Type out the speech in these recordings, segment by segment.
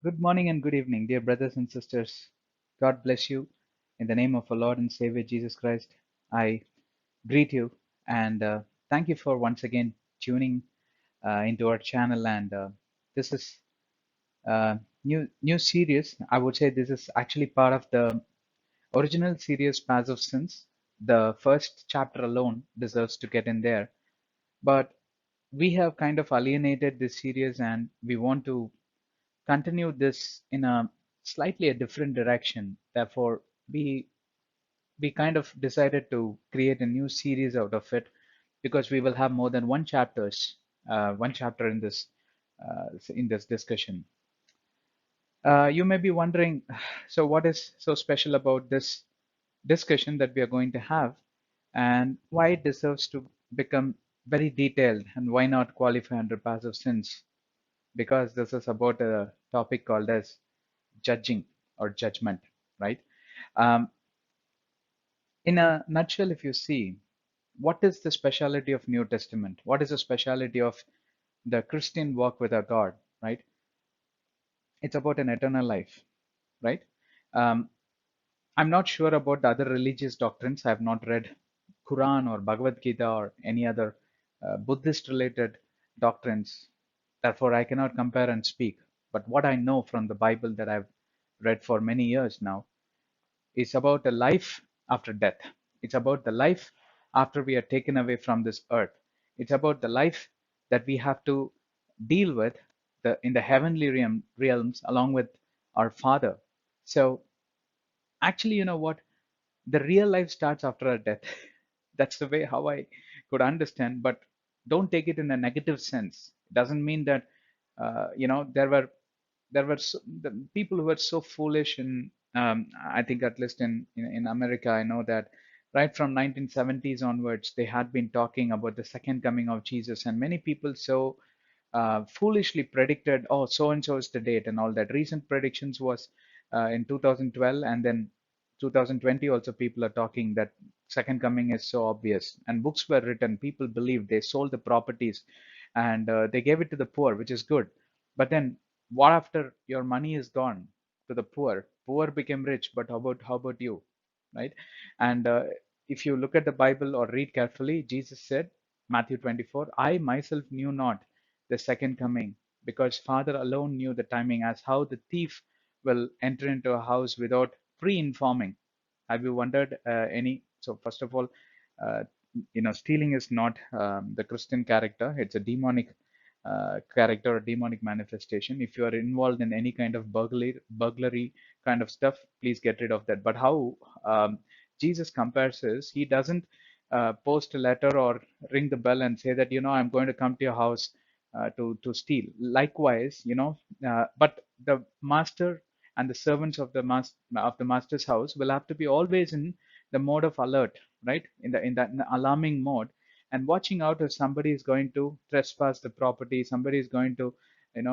Good morning and good evening, dear brothers and sisters. God bless you. In the name of our Lord and Savior Jesus Christ, I greet you and thank you for once again tuning into our channel. And this is new series. I would say this is actually part of the original series, Paths of Sins. The first chapter alone deserves to get in there, but we have kind of alienated this series, and we want to continue this in a slightly a different direction. Therefore, we we kind of decided to create a new series out of it because we will have more than one chapter in this discussion. You may be wondering, so what is so special about this discussion that we are going to have, and why it deserves to become very detailed, and why not qualify under passive sins? Because this is about a topic called as judging or judgment, right? Um, in a nutshell, if you see, what is the speciality of New Testament? What is the speciality of the Christian walk with our God, right? It's about an eternal life, right? Um, I'm not sure about the other religious doctrines. I have not read Quran or Bhagavad Gita or any other Buddhist related doctrines. Therefore, I cannot compare and speak. But what I know from the Bible that I've read for many years now is about a life after death. It's about the life after we are taken away from this earth. It's about the life that we have to deal with in the heavenly realms along with our Father. So actually, you know what? The real life starts after our death. That's the way how I could understand, but don't take it in a negative sense. It doesn't mean that there were the people who were so foolish, and I think at least in America, I know that right from 1970s onwards, they had been talking about the second coming of Jesus, and many people so foolishly predicted, oh, so and so is the date, and all that. Recent predictions was in 2012, and then 2020 also people are talking that second coming is so obvious, and books were written. People believed, they sold the properties, and they gave it to the poor, which is good. But then what after your money is gone to the poor? Poor became rich, but how about you, right? And if you look at the Bible or read carefully, Jesus said, Matthew 24, I myself knew not the second coming, because Father alone knew the timing, as how the thief will enter into a house without pre-informing. Have you wondered any? So first of all, uh, stealing is not the Christian character. It's a demonic character or demonic manifestation. If you are involved in any kind of burglary kind of stuff, please get rid of that. But how Jesus compares is, he doesn't post a letter or ring the bell and say that, I'm going to come to your house to steal. Likewise, but the master and the servants of the master's house will have to be always in the mode of alert, right? In the alarming mode, and watching out if somebody is going to trespass the property, somebody is going to,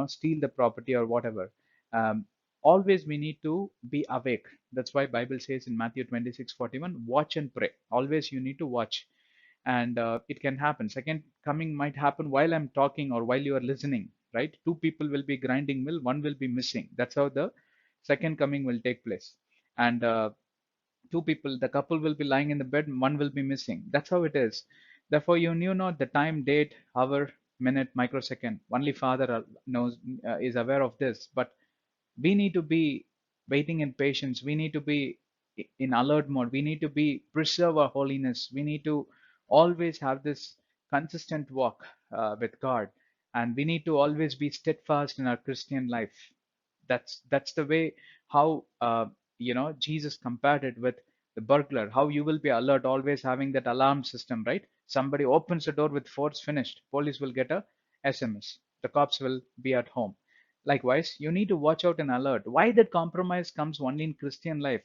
steal the property or whatever. Um, Always we need to be awake. That's why Bible says in Matthew 26:41, watch and pray. Always you need to watch, and it can happen. Second coming might happen while I'm talking or while you are listening, right? Two people will be grinding mill, one will be missing. That's how the second coming will take place. And two people, the couple will be lying in the bed, one will be missing. That's how it is. Therefore you knew not the time, date, hour, minute, microsecond. Only Father knows, is aware of this. But we need to be waiting in patience. We need to be in alert mode. We need to be preserve our holiness. We need to always have this consistent walk with God, and we need to always be steadfast in our Christian life. That's the way how Jesus compared it with the burglar. How you will be alert, always having that alarm system, right? Somebody opens the door with force, finished. Police will get a SMS. The cops will be at home. Likewise, you need to watch out and alert. Why that compromise comes only in Christian life?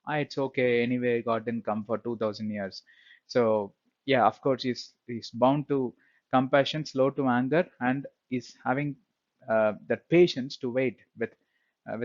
It's okay. Anyway, God didn't come for 2000 years. So, yeah, of course, he's bound to compassion, slow to anger, and is having that patience to wait with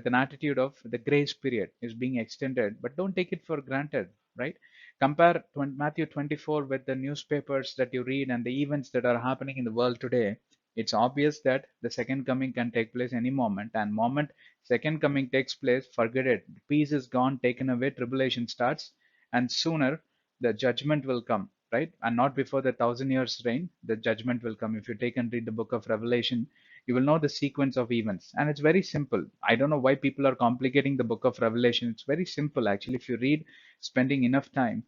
an attitude of the grace period is being extended. But don't take it for granted, right? Compare Matthew 24 with the newspapers that you read and the events that are happening in the world today. It's obvious that the second coming can take place any moment, and moment second coming takes place, forget it. Peace is gone, taken away, tribulation starts, and sooner the judgment will come, right? And not before the 1,000 years reign, the judgment will come. If you take and read the book of Revelation, you will know the sequence of events, and it's very simple. I don't know why people are complicating the book of Revelation. It's very simple, actually. If you read, spending enough time,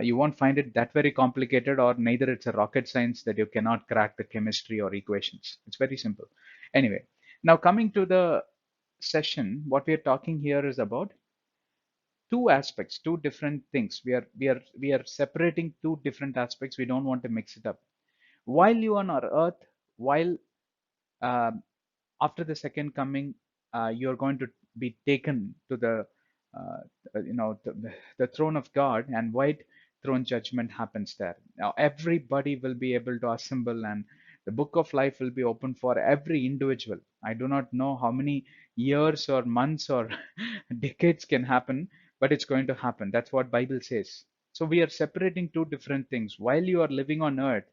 you won't find it that very complicated, or neither it's a rocket science that you cannot crack the chemistry or equations. It's very simple. Anyway, now coming to the session, what we are talking here is about two aspects, two different things. We are separating two different aspects. We don't want to mix it up. While you are on our earth, while um, after the second coming, you're going to be taken to uh, the throne of God, and white throne judgment happens there. Now everybody will be able to assemble, and the book of life will be open for every individual. I do not know how many years or months or decades can happen, but it's going to happen. That's what Bible says. So we are separating two different things. While you are living on earth,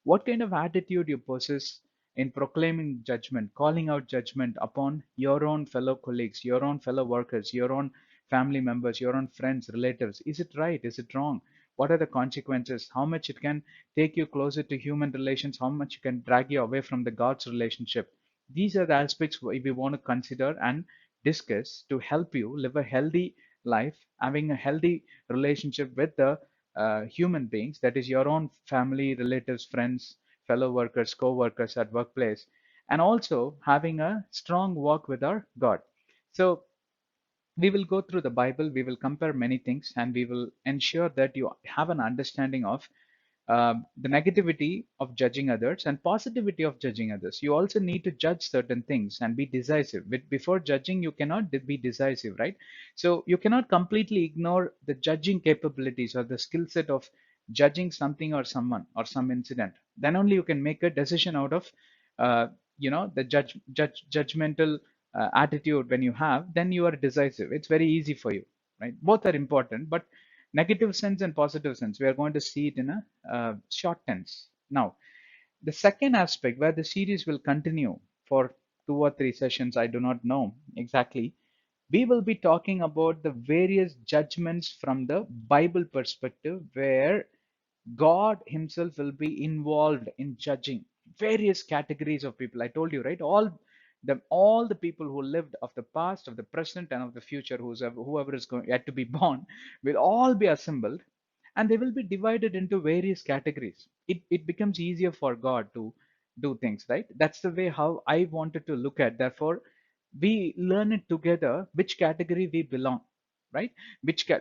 what kind of attitude you possess in proclaiming judgment, calling out judgment upon your own fellow colleagues, your own fellow workers, your own family members, your own friends, relatives. Is it right? Is it wrong? What are the consequences? How much it can take you closer to human relations? How much it can drag you away from the God's relationship? These are the aspects we want to consider and discuss to help you live a healthy life, having a healthy relationship with the human beings, that is your own family, relatives, friends, fellow workers, co-workers at workplace, and also having a strong walk with our God. So we will go through the Bible, we will compare many things, and we will ensure that you have an understanding of the negativity of judging others and positivity of judging others. You also need to judge certain things and be decisive. Before judging, you cannot be decisive, right? So you cannot completely ignore the judging capabilities or the skill set of judging something or someone or some incident. Then only you can make a decision out of uh, the judgmental attitude. When you have, then you are decisive. It's very easy for you, right? Both are important, but negative sense and positive sense, we are going to see it in a short tense. Now, the second aspect where the series will continue for 2 or 3 sessions, I do not know exactly, we will be talking about the various judgments from the Bible perspective, where God Himself will be involved in judging various categories of people. I told you, right? All the people who lived of the past, of the present, and of the future, whoever is going yet to be born, will all be assembled, and they will be divided into various categories. It becomes easier for God to do things, right? That's the way how I wanted to look at. Therefore, we learn it together which category we belong, right?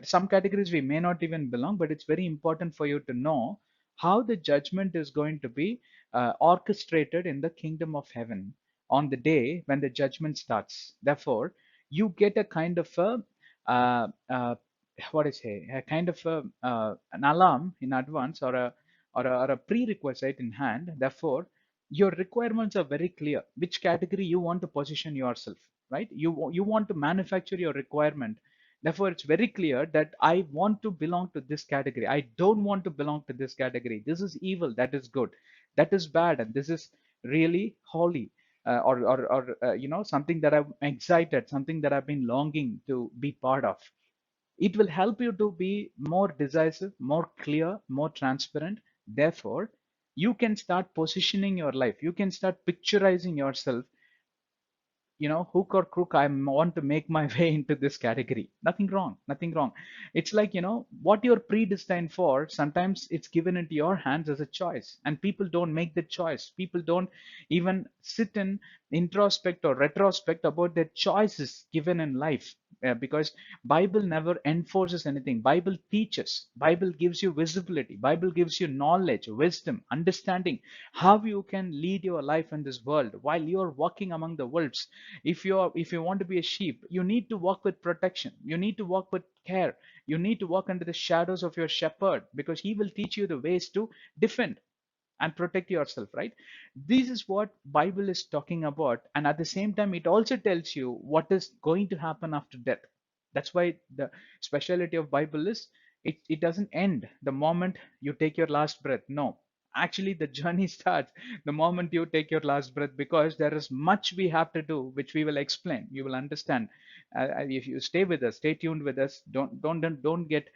Some categories we may not even belong, but it's very important for you to know how the judgment is going to be orchestrated in the kingdom of heaven on the day when the judgment starts. Therefore, you get a kind of a what I say, a kind of an alarm in advance, or a prerequisite in hand. Therefore, your requirements are very clear. Which category you want to position yourself, right? You want to manufacture your requirement. Therefore, it's very clear that I want to belong to this category. I don't want to belong to this category. This is evil. That is good. That is bad. And this is really holy. Or something that I'm excited, something that I've been longing to be part of. It will help you to be more decisive, more clear, more transparent. Therefore, you can start positioning your life. You can start picturizing yourself, hook or crook, I want to make my way into this category. Nothing wrong, nothing wrong. It's like, what you're predestined for, sometimes it's given into your hands as a choice, and people don't make the choice. People don't even sit in introspect or retrospect about their choices given in life. Because Bible never enforces anything. Bible teaches. Bible gives you visibility. Bible gives you knowledge, wisdom, understanding, how you can lead your life in this world while you're walking among the wolves. If you want to be a sheep, you need to walk with protection, you need to walk with care, you need to walk under the shadows of your shepherd, because he will teach you the ways to defend and protect yourself, right? This is what Bible is talking about, and at the same time it also tells you what is going to happen after death. That's why the speciality of Bible is, it doesn't end the moment you take your last breath. No, Actually, the journey starts the moment you take your last breath, because there is much we have to do, which we will explain. You will understand. If you stay with us, stay tuned with us. Don't get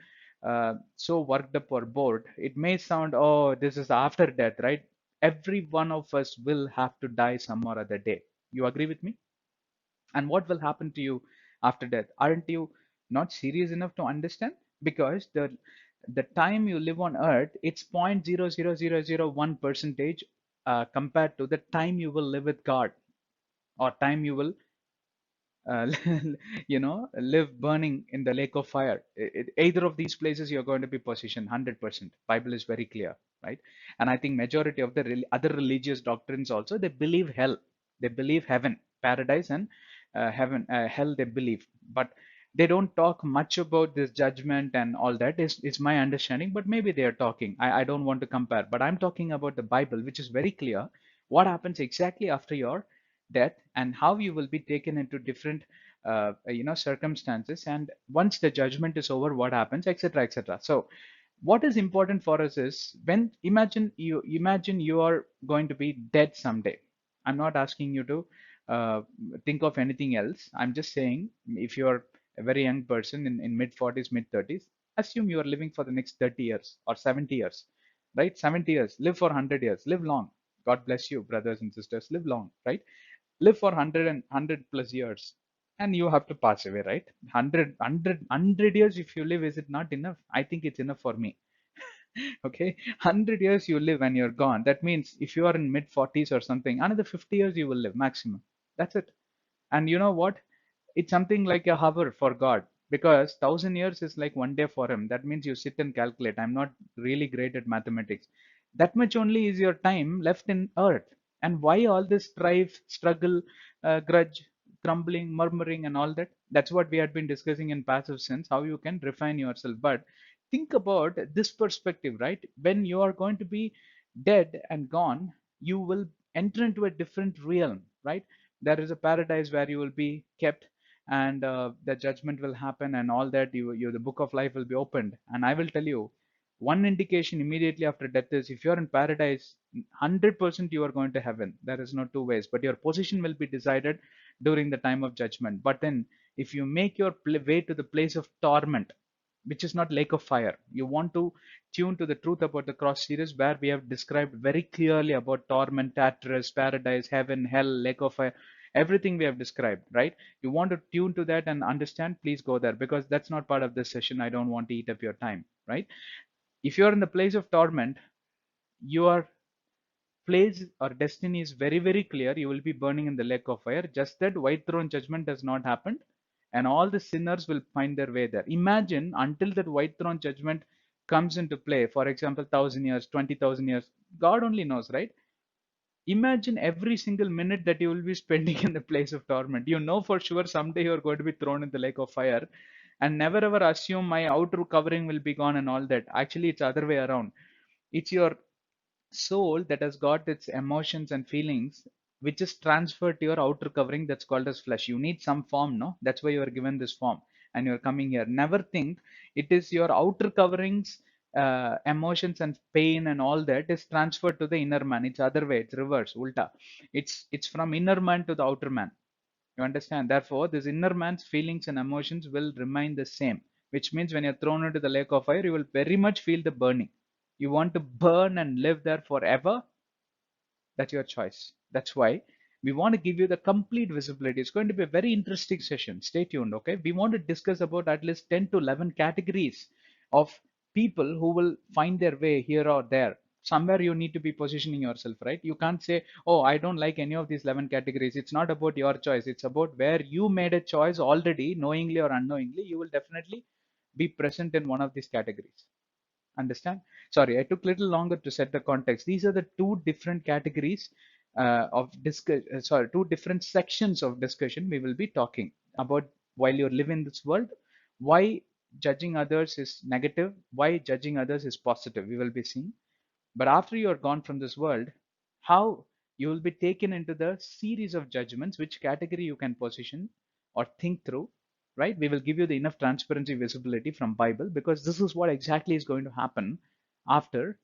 so worked up or bored. It may sound, oh, this is after death, right? Every one of us will have to die some or other day. You agree with me? And what will happen to you after death? Aren't you not serious enough to understand? Because the time you live on earth, it's 0.00001 percentage compared to the time you will live with God, or time you will uh, live burning in the lake of fire. Either of these places you're going to be positioned 100%. Bible is very clear, right? And I think majority of the other religious doctrines also, they believe hell, they believe heaven, paradise, and hell they believe. But they don't talk much about this judgment and all that. Is my understanding, but maybe they are talking. I don't want to compare, but I'm talking about the Bible, which is very clear what happens exactly after your death, and how you will be taken into different circumstances, and once the judgment is over, what happens, etc., etc. So what is important for us is, when imagine you are going to be dead someday. I'm not asking you to think of anything else. I'm just saying, if you're a very young person in mid 40s, mid 30s, assume you are living for the next 30 years or 70 years, right? 70 years, live for 100 years, live long. God bless you, brothers and sisters, live long, right? Live for 100 plus years, and you have to pass away, right? 100 years if you live, is it not enough? I think it's enough for me. Okay, 100 years you live and you're gone. That means if you are in mid 40s or something, another 50 years you will live maximum. That's it. And you know what? It's something like a hour for God, because 1,000 years is like one day for him. That means you sit and calculate. I'm not really great at mathematics. That much only is your time left in earth. And why all this strife, struggle, grudge, grumbling, murmuring, and all that? That's what we had been discussing in passive sense, how you can refine yourself. But think about this perspective, right? When you are going to be dead and gone, you will enter into a different realm, right? There is a paradise where you will be kept, and the judgment will happen, and all that. The book of life will be opened, and I will tell you, one indication immediately after death is, if you're in paradise, 100% you are going to heaven. There is no two ways, but your position will be decided during the time of judgment. But then, if you make your way to the place of torment, which is not lake of fire, you want to tune to the truth about the cross series, where we have described very clearly about torment, Tartarus, paradise, heaven, hell, lake of fire, everything we have described, right? You want to tune to that and understand, please go there, because that's not part of this session. I don't want to eat up your time, right? If you're in the place of torment, your place or destiny is very, very clear. You will be burning in the lake of fire. Just that white throne judgment has not happened, and all the sinners will find their way there. Imagine, until that white throne judgment comes into play, for example, 1,000 years, 20,000 years, God only knows, right? Imagine every single minute that you will be spending in the place of torment. You know for sure someday you are going to be thrown in the lake of fire, and never ever assume my outer covering will be gone and all that. Actually, it's other way around. It's your soul that has got its emotions and feelings, which is transferred to your outer covering, that's called as flesh. You need some form, no? That's why you are given this form and you're coming here. Never think it is your outer coverings, emotions and pain and all that is transferred to the inner man. It's other way, it's reverse, ulta. It's from inner man to the outer man. You understand? Therefore, this inner man's feelings and emotions will remain the same, which means when you're thrown into the lake of fire, you will very much feel the burning. You want to burn and live there forever? That's your choice. That's why we want to give you the complete visibility. It's going to be a very interesting session. Stay tuned, okay? We want to discuss about at least 10 to 11 categories of people who will find their way here or there. Somewhere you need to be positioning yourself, right? You can't say, oh, I don't like any of these 11 categories. It's not about your choice. It's about where you made a choice already, knowingly or unknowingly. You will definitely be present in one of these categories. Understand? Sorry, I took little longer to set the context. These are the two different categories of discuss. Sorry, two different sections of discussion we will be talking about while you're living this world. Why judging others is negative? Why judging others is positive? We will be seeing. But after you are gone from this world, how you will be taken into the series of judgments, which category you can position or think through, right? We will give you the enough transparency, visibility from Bible, because this is what exactly is going to happen after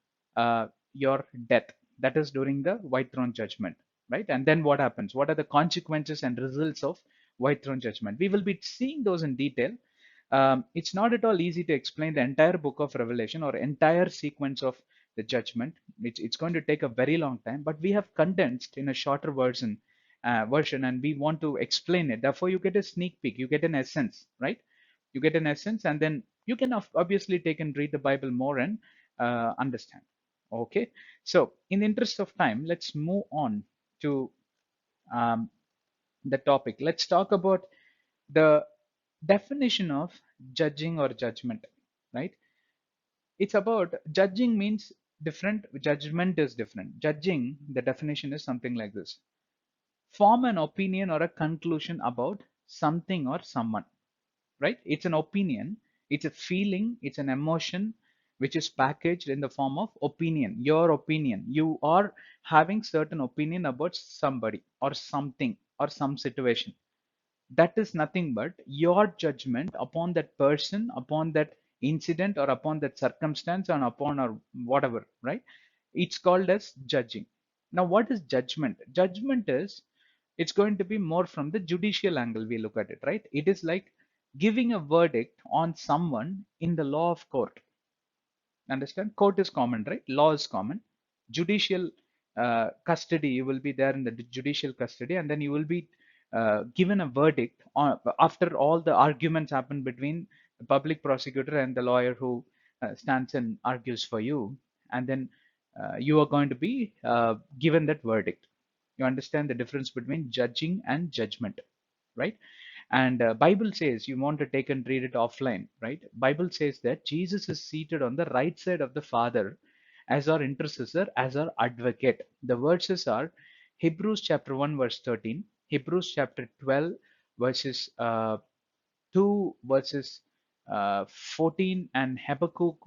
your death. That is during the white throne judgment, right? And then what happens? What are the consequences and results of white throne judgment? We will be seeing those in detail. It's not at all easy to explain the entire book of Revelation or entire sequence of the judgment. It's going to take a very long time, but we have condensed in a shorter version, and we want to explain it. Therefore, you get a sneak peek, you get an essence, right? You get an essence, and then you can obviously take and read the Bible more and understand. Okay, so in the interest of time, let's move on to um, the topic. Let's talk about the definition of judging or judgment, right? It's about judging means different, judgment is different. Judging, the definition is something like this: form an opinion or a conclusion about something or someone, right? It's an opinion, it's a feeling, it's an emotion which is packaged in the form of opinion. Your opinion, you are having certain opinion about somebody or something or some situation. That is nothing but your judgment upon that person, upon that incident, or upon that circumstance, and upon or whatever, right? It's called as judging. Now, what is judgment? Judgment is, it's going to be more from the judicial angle we look at it, right? It is like giving a verdict on someone in the law of court. Understand? Court is common, right? Law is common. Judicial custody, you will be there in the judicial custody, and then you will be given a verdict on, after all the arguments happen between the public prosecutor and the lawyer who stands and argues for you. And then you are going to be given that verdict. You understand the difference between judging and judgment, right? And Bible says, you want to take and read it offline, right? Bible says that Jesus is seated on the right side of the Father as our intercessor, as our advocate. The verses are Hebrews chapter 1 verse 13, Hebrews chapter 12 verses 2 verses 14, and Habakkuk,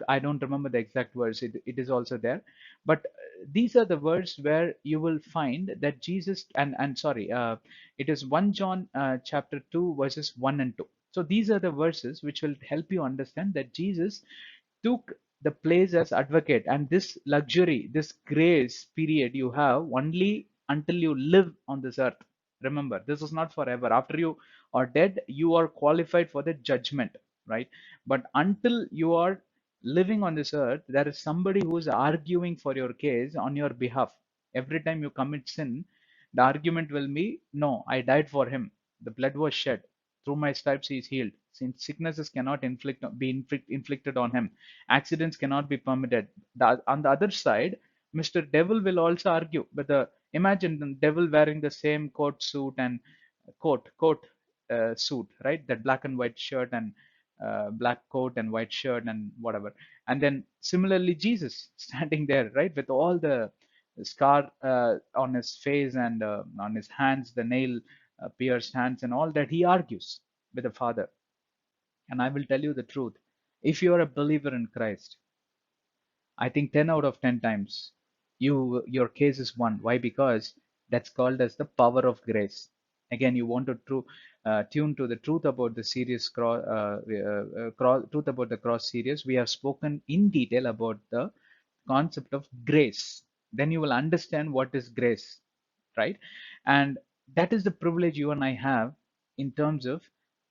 I don't remember the exact words, it is also there. But these are the words where you will find that Jesus, and sorry, it is 1 John chapter 2, verses 1 and 2. So these are the verses which will help you understand that Jesus took the place as advocate, and this luxury, this grace period you have only until you live on this earth. Remember, this is not forever. After you are dead, you are qualified for the judgment, right? But until you are living on this earth, there is somebody who is arguing for your case on your behalf. Every time you commit sin, the argument will be, no, I died for him, the blood was shed, through my stripes he is healed. Since sicknesses cannot inflicted on him, accidents cannot be permitted. On the other side, Mr. Devil will also argue. But imagine the devil wearing the same coat suit, right? That black and white shirt and black coat and white shirt and whatever. And then similarly, Jesus standing there, right, with all the scar on his face and on his hands, the nail pierced hands and all that, he argues with the Father. And I will tell you the truth. If you are a believer in Christ, I think 10 out of 10 times your case is won. Why? Because that's called as the power of grace. Again, you want to tune to the truth about the truth about the cross series. We have spoken in detail about the concept of grace. Then you will understand what is grace, right? And that is the privilege you and I have in terms of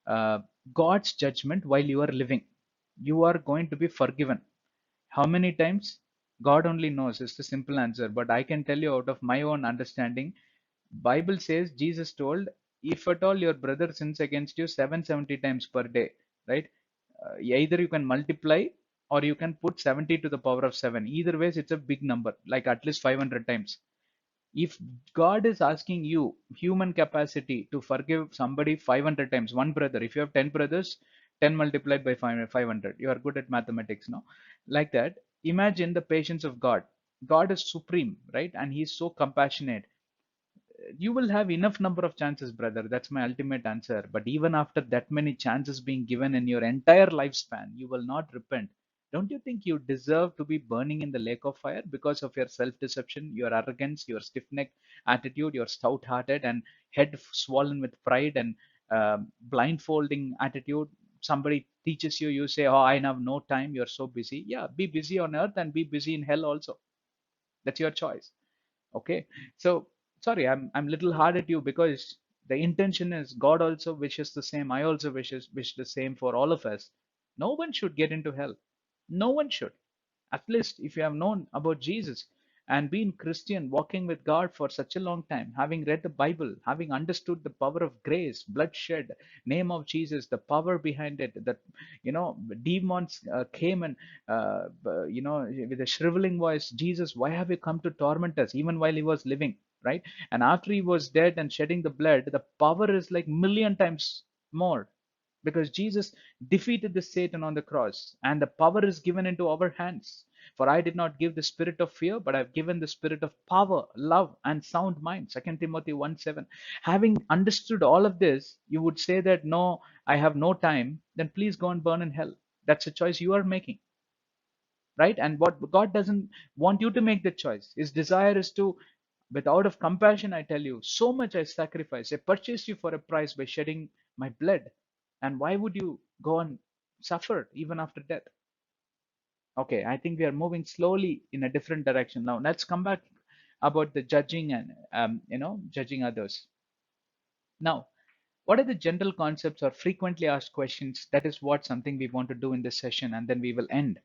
uh, God's judgment while you are living. You are going to be forgiven. How many times? God only knows is the simple answer. But I can tell you out of my own understanding, Bible says, Jesus told, if at all your brother sins against you 770 times per day, right? Either you can multiply or you can put 70 to the power of 7. Either ways, it's a big number, like at least 500 times. If God is asking you human capacity to forgive somebody 500 times, one brother, if you have 10 brothers, 10 multiplied by 500, you are good at mathematics, no? Like that, imagine the patience of God. God is supreme, right? And He is so compassionate. You will have enough number of chances, brother. That's my ultimate answer. But even after that many chances being given in your entire lifespan, you will not repent. Don't you think you deserve to be burning in the lake of fire because of your self-deception, your arrogance, your stiff-necked attitude, your stout-hearted and head swollen with pride and blindfolding attitude, somebody teaches you, you say, oh, I have no time, you're so busy. Yeah, be busy on earth and be busy in hell also. That's your choice. Okay. So sorry, I'm little hard at you, because the intention is God also wishes the same. I also wish the same for all of us. No one should get into hell. No one should. At least if you have known about Jesus and been Christian, walking with God for such a long time, having read the Bible, having understood the power of grace, bloodshed, name of Jesus, the power behind it, that, demons came and, with a shriveling voice, Jesus, why have you come to torment us? Even while he was living, right? And after he was dead and shedding the blood, the power is like million times more, because Jesus defeated the Satan on the cross, and the power is given into our hands. For I did not give the spirit of fear, but I've given the spirit of power, love, and sound mind. 2 Timothy 1:7. Having understood all of this, you would say that no, I have no time, then please go and burn in hell. That's a choice you are making, right? And what God doesn't want you to make the choice. His desire is to, with out of compassion, I tell you, so much I sacrificed. I purchased you for a price by shedding my blood. And why would you go and suffer even after death? Okay, I think we are moving slowly in a different direction now. Let's come back about the judging and, judging others. Now, what are the general concepts or frequently asked questions? That is what something we want to do in this session, and then we will end,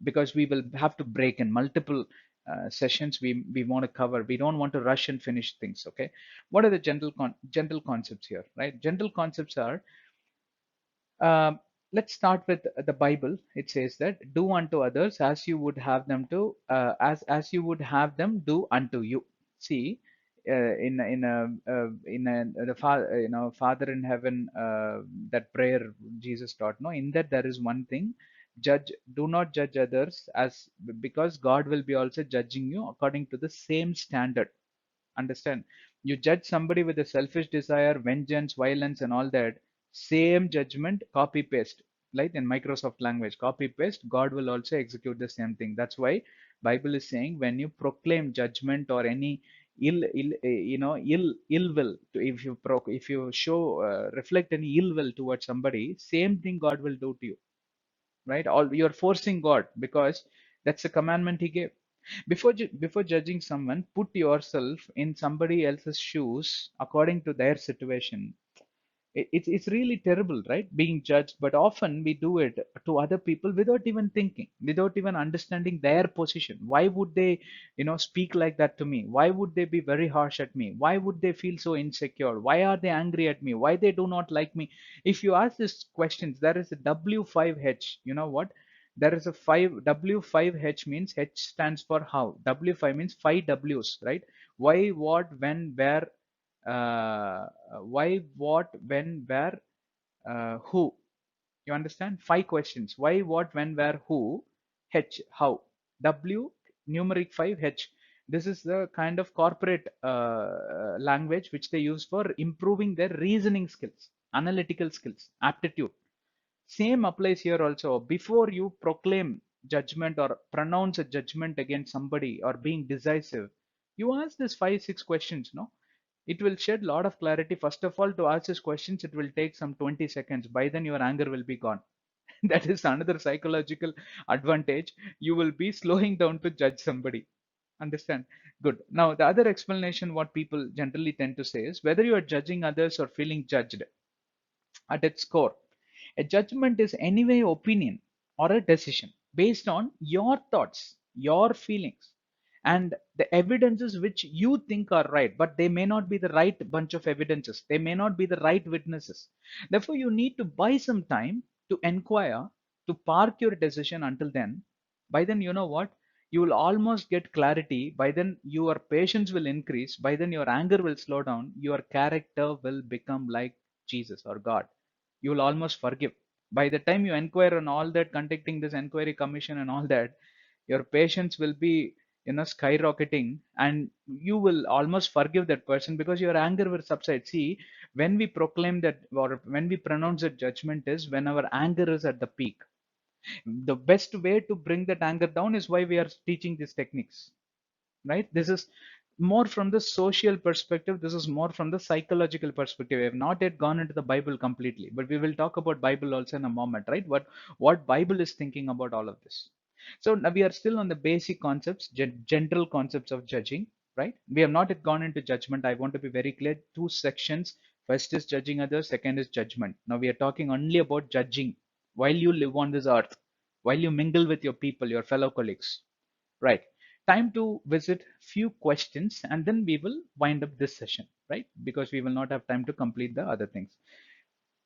because we will have to break in multiple sessions. We want to cover. We don't want to rush and finish things. Okay, what are the general concepts here? Right, general concepts are. Let's start with the Bible. It says that do unto others as you would have them to, as you would have them do unto you. See, in the Father, Father in heaven, that prayer Jesus taught. No, in that there is one thing: judge. Do not judge others, as because God will be also judging you according to the same standard. Understand? You judge somebody with a selfish desire, vengeance, violence, and all that. Same judgment, copy paste. Like in Microsoft language, copy paste. God will also execute the same thing. That's why Bible is saying when you proclaim judgment or any ill will, if you show reflect any ill will towards somebody, same thing God will do to you, right? All you're forcing God, because that's a commandment He gave. Before judging someone, put yourself in somebody else's shoes according to their situation. It's really terrible, right? Being judged, but often we do it to other people without even thinking, without even understanding their position. Why would they, speak like that to me? Why would they be very harsh at me? Why would they feel so insecure? Why are they angry at me? Why they do not like me? If you ask these questions, there is a W5H. You know what? There is a five W5H means H stands for how. W5 means five W's, right? Why, what, when, where, why, what, when, where, who. You understand? Five questions. Why, what, when, where, who. H, how. W, numeric 5, H. This is the kind of corporate language which they use for improving their reasoning skills, analytical skills, aptitude. Same applies here also. Before you proclaim judgment or pronounce a judgment against somebody or being decisive, you ask this 5, 6 questions, no? It will shed a lot of clarity. First of all, to ask these questions, it will take some 20 seconds. By then, your anger will be gone. That is another psychological advantage. You will be slowing down to judge somebody. Understand? Good. Now, the other explanation, what people generally tend to say is whether you are judging others or feeling judged, at its core, a judgment is anyway opinion or a decision based on your thoughts, your feelings, and the evidences which you think are right, but they may not be the right bunch of evidences. They may not be the right witnesses. Therefore, you need to buy some time to inquire, to park your decision until then. By then, you know what? You will almost get clarity. By then, your patience will increase. By then, your anger will slow down. Your character will become like Jesus or God. You will almost forgive. By the time you inquire on all that, conducting this inquiry commission and all that, your patience will be, skyrocketing, and you will almost forgive that person because your anger will subside. See, when we proclaim that or when we pronounce that judgment is when our anger is at the peak. The best way to bring that anger down is why we are teaching these techniques, right? This is more from the social perspective. This is more from the psychological perspective. We have not yet gone into the Bible completely, but we will talk about Bible also in a moment, right? What Bible is thinking about all of this. So now we are still on the basic concepts, general concepts of judging, right? We have not yet gone into judgment. I want to be very clear. Two sections. First is judging others. Second is judgment. Now we are talking only about judging while you live on this earth, while you mingle with your people, your fellow colleagues. Right. Time to visit few questions and then we will wind up this session, right? Because we will not have time to complete the other things.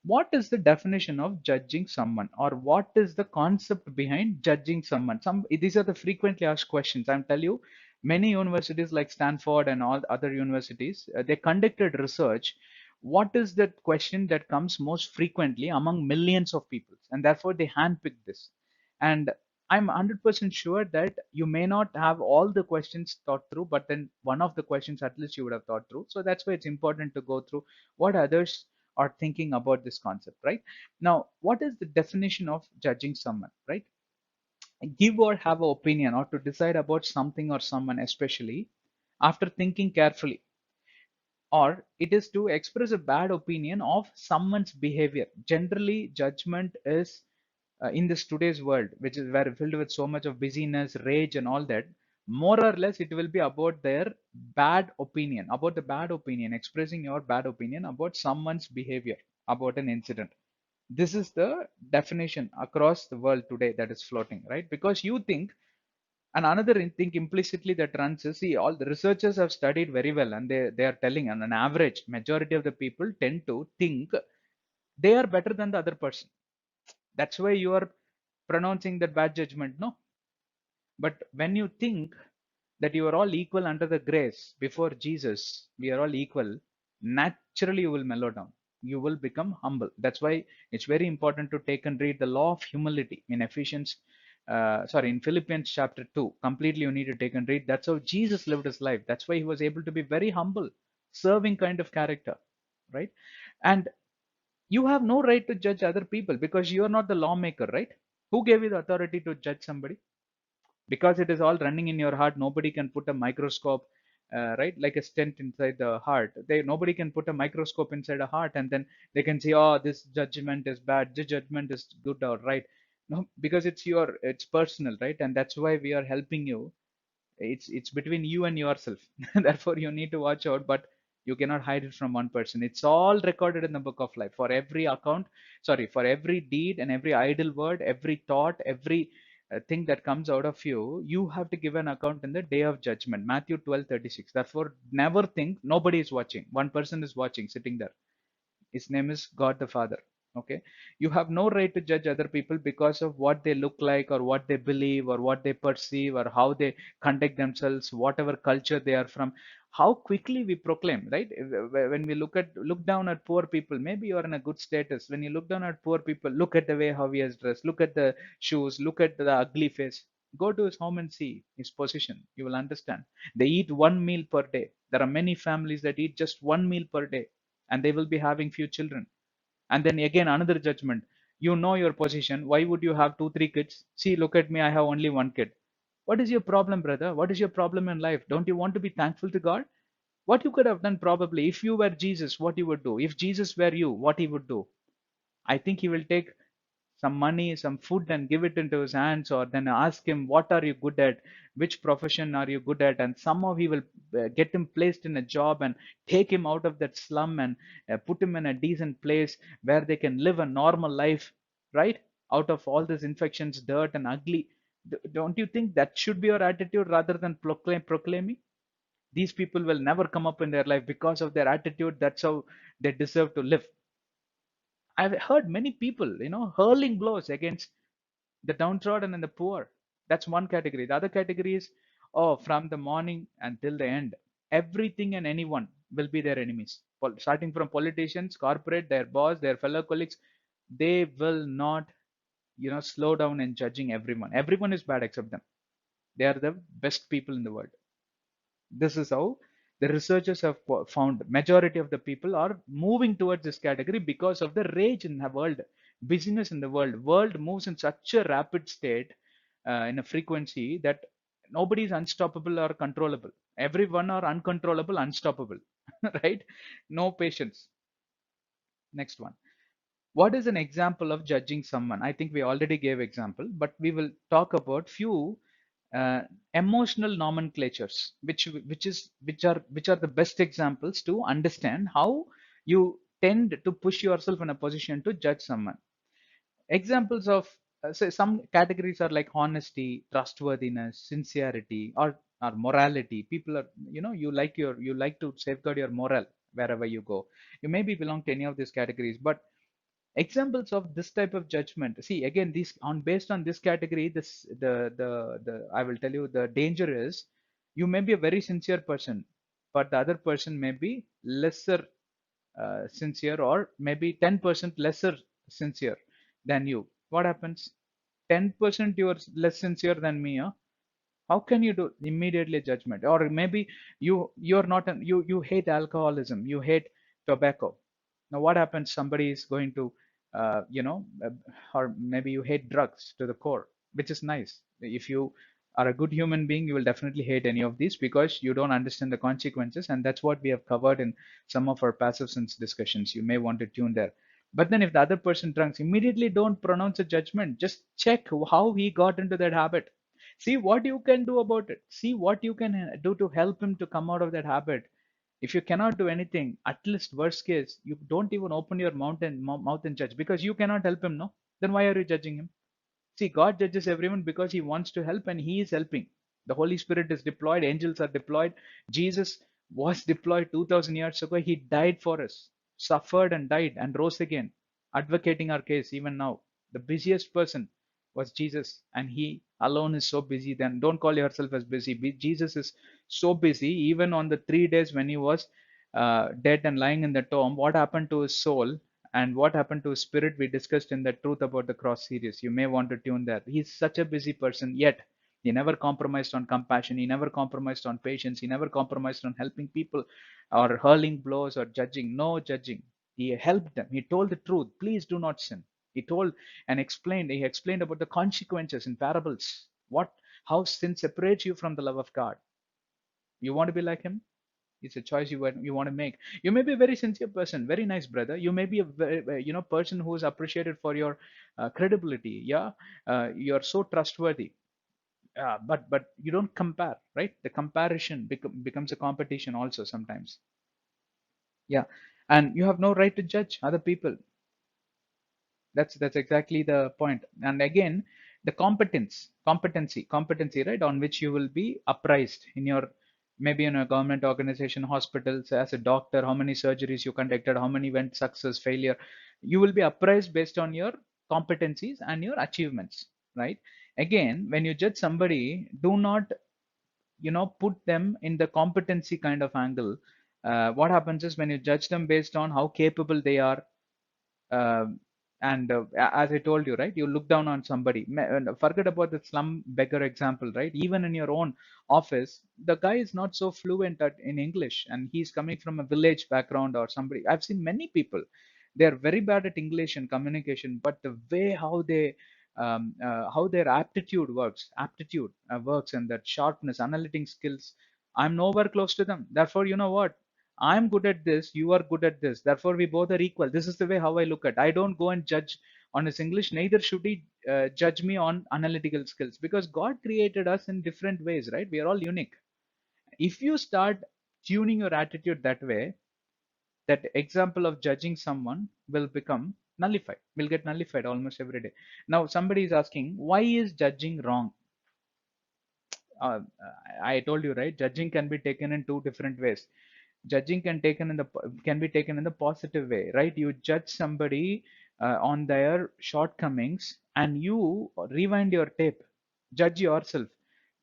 What is the definition of judging someone, or what is the concept behind judging someone? These are the frequently asked questions. I'm tell you, many universities like Stanford and all other universities, they conducted research. What is the question that comes most frequently among millions of people? And therefore they handpicked this. And I'm 100% sure that you may not have all the questions thought through, but then one of the questions at least you would have thought through. So that's why it's important to go through what others are thinking about this concept, right? Now, what is the definition of judging someone, right? Give or have an opinion or to decide about something or someone, especially after thinking carefully, or it is to express a bad opinion of someone's behavior. Generally, judgment is in this today's world, which is very filled with so much of busyness, rage, and all that. More or less, it will be about their bad opinion, about the bad opinion, expressing your bad opinion about someone's behavior, about an incident. This is the definition across the world today that is floating, right? Because you think, and another thing implicitly that runs is, see, all the researchers have studied very well, and they are telling on an average, majority of the people tend to think they are better than the other person. That's why you are pronouncing that bad judgment, no? But when you think that you are all equal under the grace before Jesus, we are all equal, naturally you will mellow down. You will become humble. That's why it's very important to take and read the law of humility in in Philippians chapter 2. Completely you need to take and read. That's how Jesus lived his life. That's why he was able to be very humble, serving kind of character, right? And you have no right to judge other people because you are not the lawmaker, right? Who gave you the authority to judge somebody? Because it is all running in your heart, nobody can put a microscope, right, like a stent inside the heart. Nobody can put a microscope inside a heart and then they can say, oh, this judgment is bad, this judgment is good or right. No, because it's personal, right? And that's why we are helping you. It's between you and yourself. Therefore you need to watch out, but you cannot hide it from one person. It's all recorded in the book of life. For every account, sorry, for every deed and every idle word, every thought, every thing that comes out of you, you have to give an account in the day of judgment. Matthew 12:36. Therefore never think nobody is watching. One person is watching, sitting there. His name is God the Father. Okay. You have no right to judge other people because of what they look like or what they believe or what they perceive or how they conduct themselves, whatever culture they are from. How quickly we proclaim, right? When we look down at poor people, maybe you are in a good status. When you look down at poor people, look at the way how he has dressed, look at the shoes, look at the ugly face. Go to his home and see his position. You will understand. They eat one meal per day. There are many families that eat just one meal per day and they will be having few children. And then again another judgment. You know your position. Why would you have 2 3 kids? See, look at me, I have only one kid. What is your problem, brother? What is your problem in life? Don't you want to be thankful to God? What you could have done, probably, if you were Jesus, what you would do? If Jesus were you, what he would do? I think he will take some money, some food, and give it into his hands, or then ask him, what are you good at? Which profession are you good at? And somehow he will get him placed in a job and take him out of that slum and put him in a decent place where they can live a normal life, right? Out of all these infections, dirt, and ugly. Don't you think that should be your attitude rather than proclaiming? These people will never come up in their life because of their attitude. That's how they deserve to live. I've heard many people, hurling blows against the downtrodden and the poor. That's one category. The other category is, oh, from the morning until the end, everything and anyone will be their enemies. Starting from politicians, corporate, their boss, their fellow colleagues, they will not, slow down in judging everyone. Everyone is bad except them. They are the best people in the world. This is how the researchers have found majority of the people are moving towards this category because of the rage in the world, busyness in the world moves in such a rapid state, in a frequency that nobody is unstoppable or controllable. Everyone are uncontrollable, unstoppable, right? No patience. Next one. What is an example of judging someone? I think we already gave example, but we will talk about few uh, emotional nomenclatures, which are the best examples to understand how you tend to push yourself in a position to judge someone. Examples of say some categories are like honesty, trustworthiness, sincerity, or morality. People are, you like to safeguard your moral wherever you go. You maybe belong to any of these categories, but examples of this type of judgment, see again, these on based on this category, this the I will tell you the danger is, you may be a very sincere person, but the other person may be lesser sincere, or maybe 10% lesser sincere than you. What happens? 10% you are less sincere than me, huh? How can you do immediately judgment? Or maybe you're not you hate alcoholism, you hate tobacco. Now what happens? Somebody is going to or maybe you hate drugs to the core, which is nice. If you are a good human being, you will definitely hate any of these because you don't understand the consequences, and that's what we have covered in some of our passive sense discussions. You may want to tune there. But then if the other person drinks, immediately don't pronounce a judgment. Just check how he got into that habit. See what you can do about it. See what you can do to help him to come out of that habit. If you cannot do anything, at least worst case, you don't even open your mouth and judge, because you cannot help him, no? Then why are you judging him? See, God judges everyone because he wants to help, and he is helping. The Holy Spirit is deployed, angels are deployed. Jesus was deployed 2000 years ago. He died for us, suffered and died and rose again, advocating our case even now. The busiest person was Jesus, and he alone is so busy. Then don't call yourself as busy. Jesus is so busy. Even on the 3 days when he was dead and lying in the tomb, what happened to his soul and what happened to his spirit, we discussed in the Truth About the Cross series. You may want to tune there. He's such a busy person, yet he never compromised on compassion. He never compromised on patience. He never compromised on helping people or hurling blows or judging. No judging. He helped them. He told the truth. Please do not sin. He told and explained. He explained about the consequences in parables. How sin separates you from the love of God. You want to be like him? It's a choice you want to make. You may be a very sincere person, very nice brother. You may be a very, person who is appreciated for your credibility. Yeah, you're so trustworthy. But you don't compare, right? The comparison becomes a competition also sometimes. Yeah, and you have no right to judge other people. That's exactly the point. And again, the competency, right, on which you will be appraised in your, maybe in a government organization, hospitals, as a doctor, how many surgeries you conducted, how many went success, failure. You will be appraised based on your competencies and your achievements, right? Again, when you judge somebody, do not put them in the competency kind of angle. What happens is, when you judge them based on how capable they are, um, and as I told you, right, you look down on somebody. Forget about the slum beggar example, right? Even in your own office, the guy is not so fluent in English, and he's coming from a village background or somebody. I've seen many people, they are very bad at English and communication, but the way how their aptitude works, and that sharpness, analytic skills, I'm nowhere close to them. Therefore, you know what? I'm good at this, you are good at this. Therefore, we both are equal. This is the way how I look at. I don't go and judge on his English. Neither should he judge me on analytical skills, because God created us in different ways, right? We are all unique. If you start tuning your attitude that way, that example of judging someone will become nullified. Will get nullified almost every day. Now, somebody is asking, why is judging wrong? uh, I told you, right? Judging can be taken in two different ways. Judging can be taken in the positive way, right? You judge somebody on their shortcomings, and you rewind your tape, judge yourself.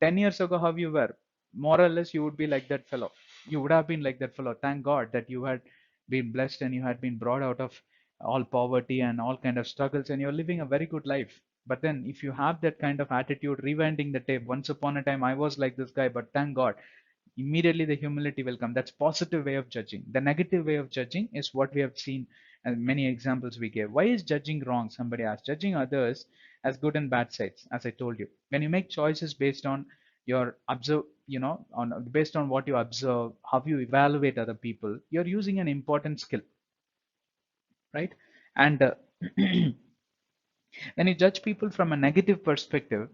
10 years ago, how you were, more or less, you would be like that fellow. You would have been like that fellow. Thank God that you had been blessed and you had been brought out of all poverty and all kind of struggles, and you're living a very good life. But then if you have that kind of attitude, rewinding the tape, once upon a time I was like this guy, but thank God, immediately the humility will come. That's positive way of judging. The negative way of judging is what we have seen, and many examples we gave. Why is judging wrong? Somebody asked. Judging others as good and bad sides, as I told you. When you make choices based on your on based on what you observe, how you evaluate other people, you're using an important skill, right? And when you judge people from a negative perspective,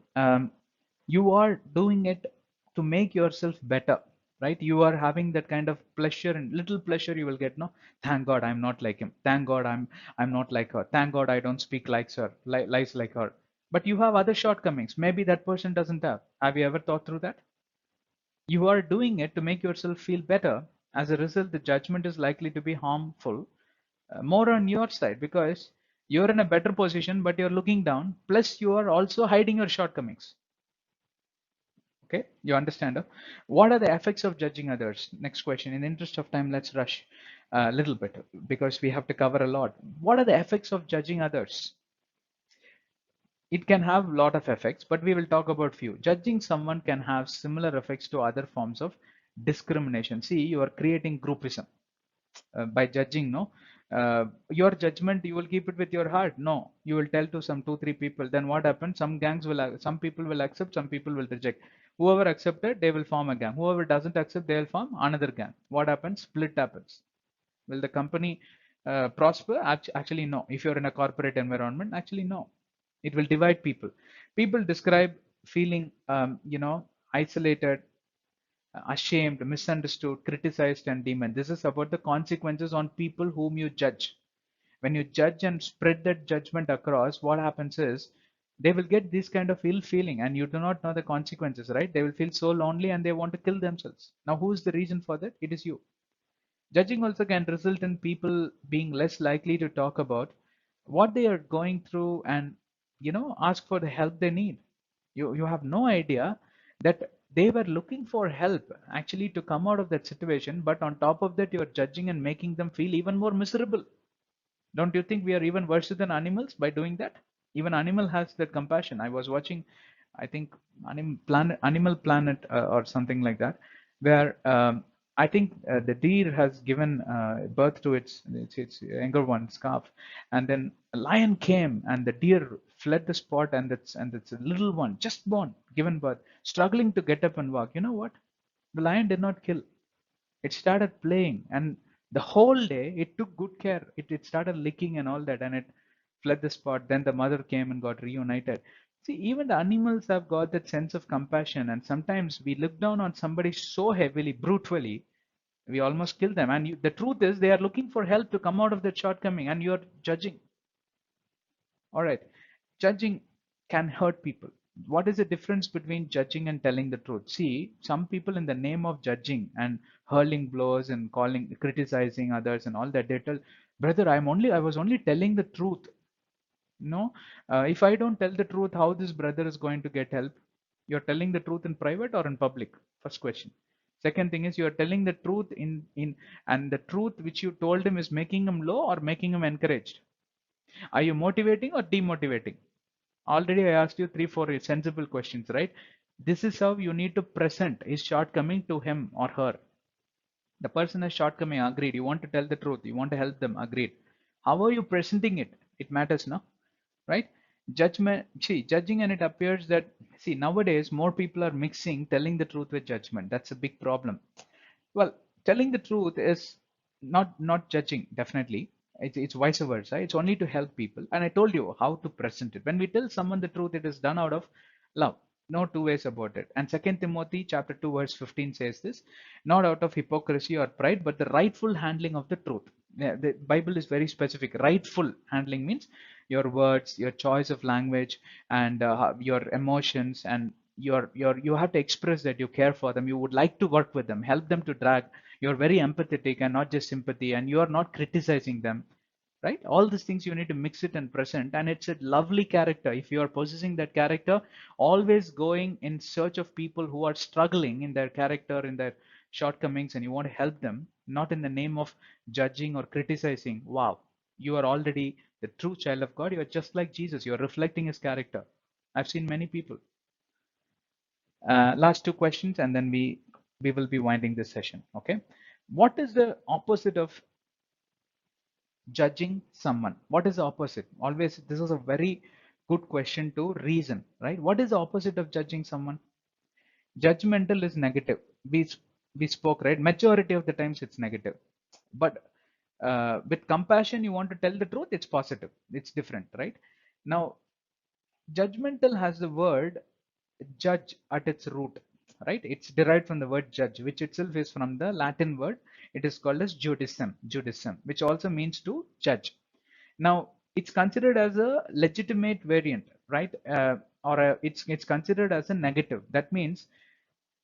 you are doing it to make yourself better, right? You are having that kind of pleasure, and little pleasure you will get. No, thank God I'm not like him. Thank God I'm not like her. Thank God I don't speak like her, lies like her. But you have other shortcomings. Maybe that person doesn't have. Have you ever thought through that? You are doing it to make yourself feel better. As a result, the judgment is likely to be harmful, more on your side, because you're in a better position, but you're looking down. Plus, you are also hiding your shortcomings. Okay, you understand? Huh? What are the effects of judging others? Next question. In the interest of time, let's rush a little bit because we have to cover a lot. What are the effects of judging others? It can have a lot of effects, but we will talk about few. Judging someone can have similar effects to other forms of discrimination. See, you are creating groupism by judging. No, your judgment you will keep it with your heart. No, you will tell to some two, three people. Then what happens? Some people will accept, some people will reject. Whoever accepted, they will form a gang. Whoever doesn't accept, they will form another gang. What happens? Split happens. Will the company prosper? Actually, no. If you're in a corporate environment, actually, no. It will divide people. People describe feeling, isolated, ashamed, misunderstood, criticized, and demonized. This is about the consequences on people whom you judge. When you judge and spread that judgment across, what happens is they will get this kind of ill feeling, and you do not know the consequences, right? They will feel so lonely and they want to kill themselves. Now, who is the reason for that? It is you. Judging also can result in people being less likely to talk about what they are going through and ask for the help they need. You have no idea that they were looking for help actually to come out of that situation, but on top of that, you are judging and making them feel even more miserable. Don't you think we are even worse than animals by doing that? Even animal has that compassion. I was watching, I think, Animal Planet, or something like that, where I think the deer has given birth to its younger one, calf, and then a lion came, and the deer fled the spot, and it's a little one just born, given birth, struggling to get up and walk. You know what? The lion did not kill. It started playing, and the whole day it took good care. It started licking and all that, and it fled the spot. Then the mother came and got reunited. See, even the animals have got that sense of compassion, and sometimes we look down on somebody so heavily, brutally, we almost kill them. And the truth is, they are looking for help to come out of that shortcoming, and you're judging. All right, judging can hurt people. What is the difference between judging and telling the truth? See, some people in the name of judging and hurling blows and criticizing others and all that, they tell, brother, I was only telling the truth. No, if I don't tell the truth, how this brother is going to get help? You're telling the truth in private or in public? First question. Second thing is, you're telling the truth and the truth which you told him is making him low or making him encouraged. Are you motivating or demotivating? Already I asked you three, four sensible questions, right? This is how you need to present his shortcoming to him or her. The person has shortcoming, agreed. You want to tell the truth. You want to help them, agreed. How are you presenting it? It matters, no? Right? Judging, and it appears that, see, nowadays more people are mixing telling the truth with judgment. That's a big problem. Well, telling the truth is not judging, definitely. It's vice versa. It's only to help people. And I told you how to present it. When we tell someone the truth, it is done out of love. No two ways about it. And Second Timothy chapter 2 verse 15 says this, not out of hypocrisy or pride, but the rightful handling of the truth. Yeah, the Bible is very specific. Rightful handling means your words, your choice of language, and your emotions, and you have to express that you care for them, you would like to work with them, help them to drag. You're very empathetic and not just sympathy, and you are not criticizing them, right? All these things you need to mix it and present, and it's a lovely character. If you are possessing that character, always going in search of people who are struggling in their character, in their shortcomings, and you want to help them, not in the name of judging or criticizing. Wow, you are already the true child of God. You are just like Jesus. You are reflecting his character. I've seen many people. Last two questions, and then we will be winding this session. Okay, what is the opposite of judging someone? What is the opposite? Always, this is a very good question to reason, right? What is the opposite of judging someone? Judgmental is negative. We spoke, right? Majority of the times it's negative. But with compassion, you want to tell the truth, it's positive. It's different, right? Now, judgmental has the word judge at its root, right? It's derived from the word judge, which itself is from the Latin word. It is called as judicem, which also means to judge. Now, it's considered as a legitimate variant, right? It's considered as a negative. That means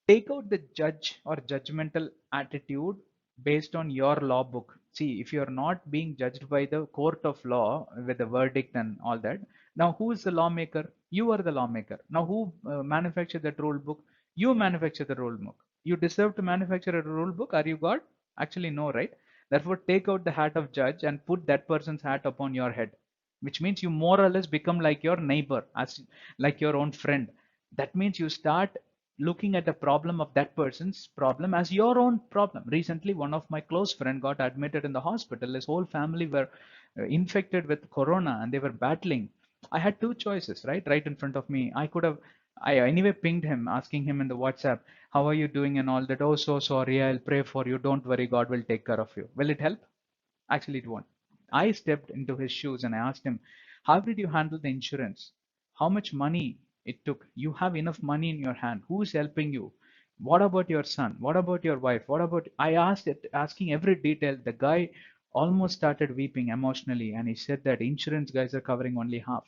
take out the judge or judgmental attitude based on your law book. See, if you're not being judged by the court of law with the verdict and all that, now who is the lawmaker? You are the lawmaker. Now, who manufactured that rule book? You manufacture the rule book. You deserve to manufacture a rule book. Are you God? Actually, no, right? Therefore, take out the hat of judge and put that person's hat upon your head, which means you more or less become like your neighbor, as like your own friend. That means you start looking at the problem of that person's problem as your own problem. Recently, one of my close friend got admitted in the hospital. His whole family were infected with corona and they were battling. I had two choices, right in front of me. I anyway pinged him, asking him in the WhatsApp, how are you doing and all that. Oh, so sorry, I'll pray for you, don't worry, God will take care of you. Will it help? Actually, it won't. I stepped into his shoes and I asked him, how did you handle the insurance? How much money it took? You have enough money in your hand. Who is helping you? What about your son? What about your wife? What about? I asked it, asking every detail. The guy almost started weeping emotionally, and he said that insurance guys are covering only half.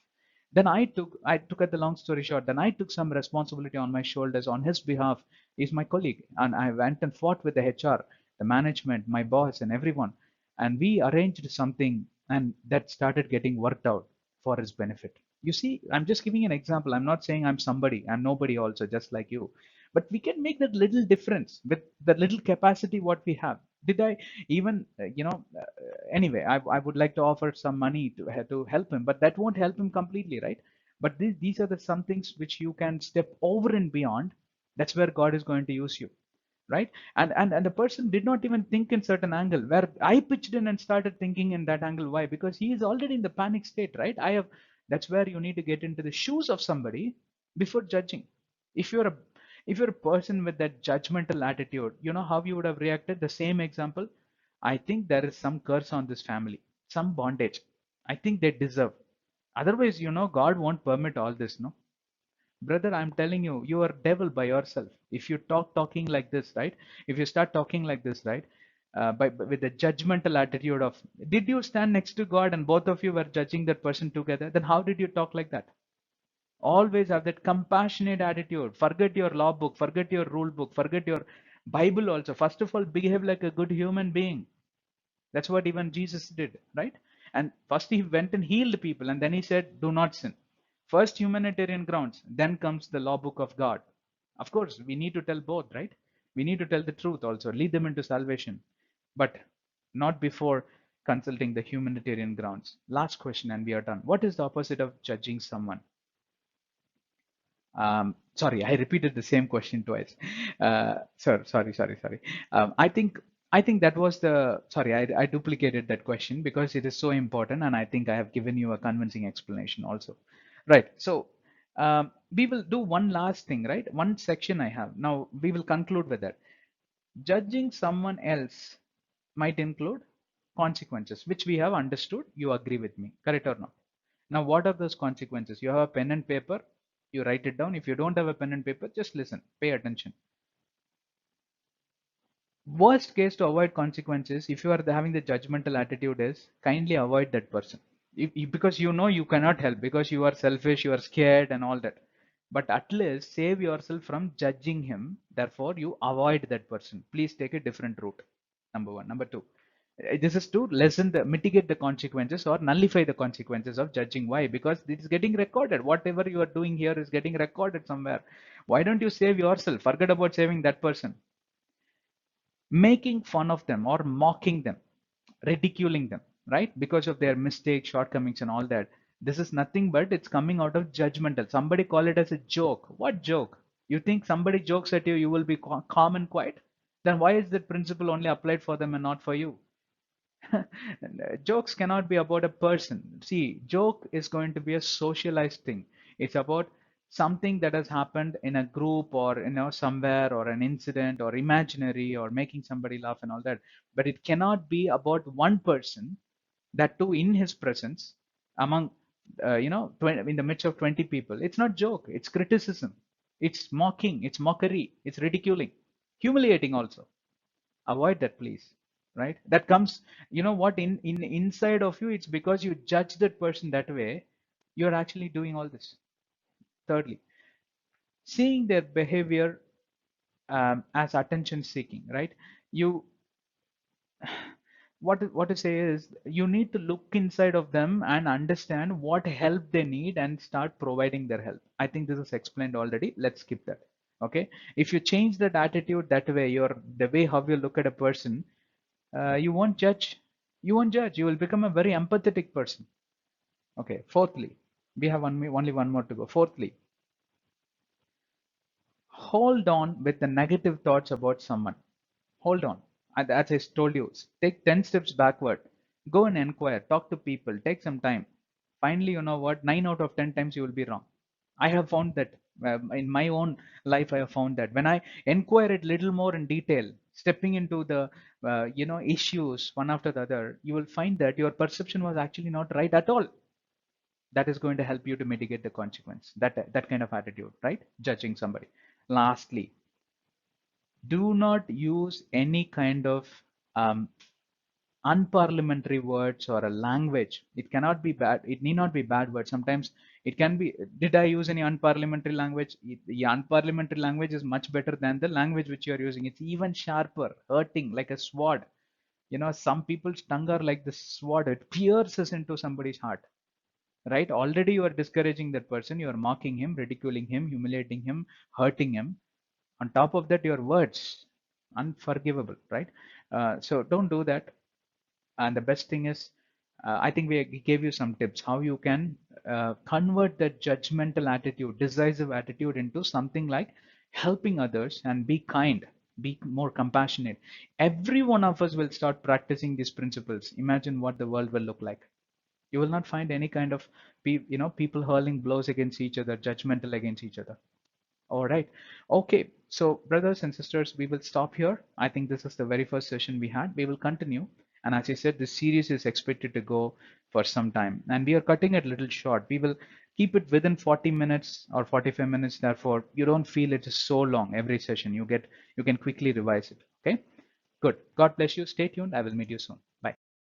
Then I took at the long story short, then I took some responsibility on my shoulders on his behalf. He's my colleague, and I went and fought with the HR, the management, my boss, and everyone, and we arranged something, and that started getting worked out for his benefit. You see, I'm just giving an example. I'm not saying I'm somebody. I'm nobody also, just like you. But we can make that little difference with the little capacity what we have. Did I even, anyway, I would like to offer some money to help him, but that won't help him completely, right? But these are the some things which you can step over and beyond. That's where God is going to use you, right? And the person did not even think in certain angle where I pitched in and started thinking in that angle. Why? Because he is already in the panic state, right? That's where you need to get into the shoes of somebody before judging. If you're a if you're a person with that judgmental attitude, you know how you would have reacted. The same example, I think there is some curse on this family, some bondage. I think they deserve. Otherwise, God won't permit all this, no? Brother, I'm telling you, you are devil by yourself. If you talking like this, right? If you start talking like this, right? With a judgmental attitude of, did you stand next to God and both of you were judging that person together? Then how did you talk like that? Always have that compassionate attitude. Forget your law book, forget your rule book, forget your Bible also. First of all, behave like a good human being. That's what even Jesus did, right? And first he went and healed people, and then he said, do not sin. First humanitarian grounds, then comes the law book of God. Of course, we need to tell both, right? We need to tell the truth also, lead them into salvation, but not before consulting the humanitarian grounds. Last question, and we are done. What is the opposite of judging someone? Sorry, I repeated the same question twice. Sorry. I think that was the sorry. I duplicated that question because it is so important, and I think I have given you a convincing explanation also. Right. So we will do one last thing, right? One section I have now. We will conclude with that. Judging someone else might include consequences, which we have understood. You agree with me, correct or not? Now, what are those consequences? You have a pen and paper, you write it down. If you don't have a pen and paper, just listen, pay attention. Worst case to avoid consequences, if you are having the judgmental attitude, is kindly avoid that person. Because you cannot help, because you are selfish, you are scared, and all that. But at least save yourself from judging him. Therefore, you avoid that person. Please take a different route. Number one. Number two, this is to mitigate the consequences or nullify the consequences of judging. Why? Because it is getting recorded. Whatever you are doing here is getting recorded somewhere. Why don't you save yourself? Forget about saving that person. Making fun of them or mocking them, ridiculing them, right? Because of their mistakes, shortcomings, and all that. This is nothing but it's coming out of judgmental. Somebody call it as a joke. What joke? You think somebody jokes at you, you will be calm and quiet? Then why is that principle only applied for them and not for you? Jokes cannot be about a person. See, joke is going to be a socialized thing. It's about something that has happened in a group or somewhere, or an incident or imaginary, or making somebody laugh and all that. But it cannot be about one person, that too in his presence, among 20, in the midst of 20 people. It's not joke, it's criticism, it's mocking, it's mockery, it's ridiculing, humiliating also. Avoid that, please. Right? That comes, you know what, in inside of you, it's because you judge that person that way, you're actually doing all this. Thirdly, seeing their behavior as attention seeking, right? You what to say is, you need to look inside of them and understand what help they need and start providing their help. I think this is explained already. Let's skip that. Okay, if you change that attitude, that way, your the way how you look at a person, you won't judge. You will become a very empathetic person. Okay, fourthly, we have only one more to go. Fourthly, hold on with the negative thoughts about someone. Hold on. And as I told you, take 10 steps backward. Go and inquire, talk to people, take some time. Finally, you know what? 9 out of 10 times you will be wrong. I have found that in my own life. I have found that when I inquire it little more in detail, stepping into the issues one after the other, you will find that your perception was actually not right at all. That is going to help you to mitigate the consequence. That kind of attitude, right? Judging somebody. Lastly, do not use any kind of um, unparliamentary words or a language. It cannot be bad. It need not be bad words. Sometimes it can be. Did I use any unparliamentary language? The unparliamentary language is much better than the language which you are using. It's even sharper, hurting like a sword. Some people's tongue are like the sword. It pierces into somebody's heart. Right? Already you are discouraging that person. You are mocking him, ridiculing him, humiliating him, hurting him. On top of that, your words, unforgivable, right? So don't do that. And the best thing is, I think we gave you some tips how you can convert that judgmental attitude, decisive attitude, into something like helping others and be kind, be more compassionate. Every one of us will start practicing these principles. Imagine what the world will look like. You will not find any kind of people hurling blows against each other, judgmental against each other. All right. Okay. So, brothers and sisters, we will stop here. I think this is the very first session we had. We will continue. And as I said, this series is expected to go for some time. And we are cutting it a little short. We will keep it within 40 minutes or 45 minutes. Therefore, you don't feel it is so long every session. You can quickly revise it. Okay. Good. God bless you. Stay tuned. I will meet you soon. Bye.